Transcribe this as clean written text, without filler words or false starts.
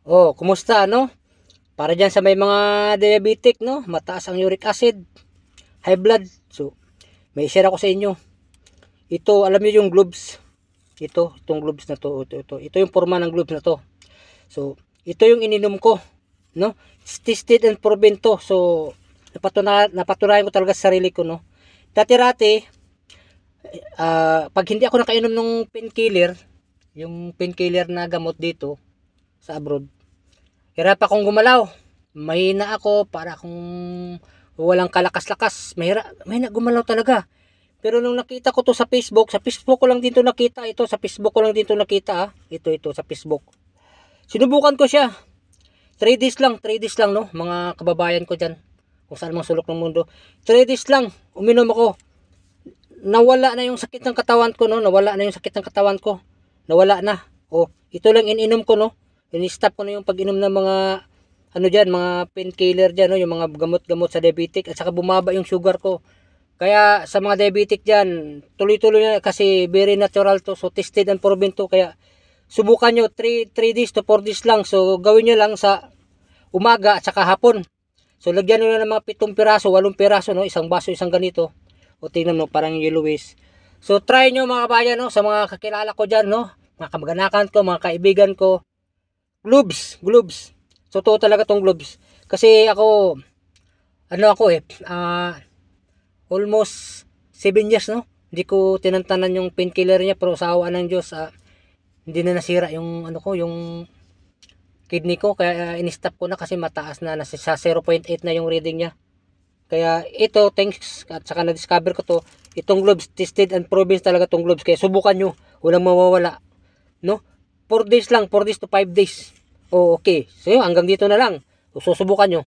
Oh, kumusta, no? Para dyan sa may mga diabetic, no? Mataas ang uric acid, high blood. So, may share ako sa inyo. Ito, alam niyo yung gloves. Itong gloves na to. Ito yung forma ng gloves na to. So, ito yung ininom ko, no? Tested and proven to. So, napatunayan ko talaga sa sarili ko, no? Dati-rati, pag hindi ako nakainom ng painkiller, yung painkiller na gamot dito sa abroad, hirap akong gumalaw. Mahina ako, para akong walang kalakas-lakas. Mahina gumalaw talaga. Pero nung nakita ko to sa Facebook ko lang din to nakita. Ito, sa Facebook ko lang din to nakita. Ito, sa Facebook. Sinubukan ko siya. 3 days lang, no? Mga kababayan ko dyan. Kung saan mang sulok ng mundo. 3 days lang, uminom ako. Nawala na yung sakit ng katawan ko, no? Nawala na. Oh, ito lang ininom ko, no? In-stop ko na yung pag-inom ng mga mga painkiller dyan, no? Yung mga gamot-gamot sa diabetic, at saka bumaba yung sugar ko. Kaya sa mga diabetic dyan, tuloy-tuloy na kasi very natural to. So tested and proven to. Kaya subukan nyo 3 days to 4 days lang. So gawin nyo lang sa umaga at saka hapon. So lagyan nyo na ng mga 7 piraso, 8 piraso, no? Isang baso, isang ganito. O tingnan mo, parang yellowish. So try nyo mga kabayan, no? Sa mga kakilala ko dyan, no? Mga kamag-anakan ko, mga kaibigan ko. Gloves. So to talaga tong gloves. Kasi ako, almost 7 years, no? Hindi ko tinantanan yung painkiller niya, pero sa awa ng Diyos, hindi na nasira yung yung kidney ko. Kaya in-stop ko na kasi mataas na, nasa 0.8 na yung reading niya. Kaya ito, thanks, at saka na-discover ko to, itong gloves, tested and proven talaga tong gloves. Kaya subukan nyo, walang mawawala, no? 4 days lang, 4 days to 5 days. Oh, okay. So hanggang dito na lang. Susubukan nyo.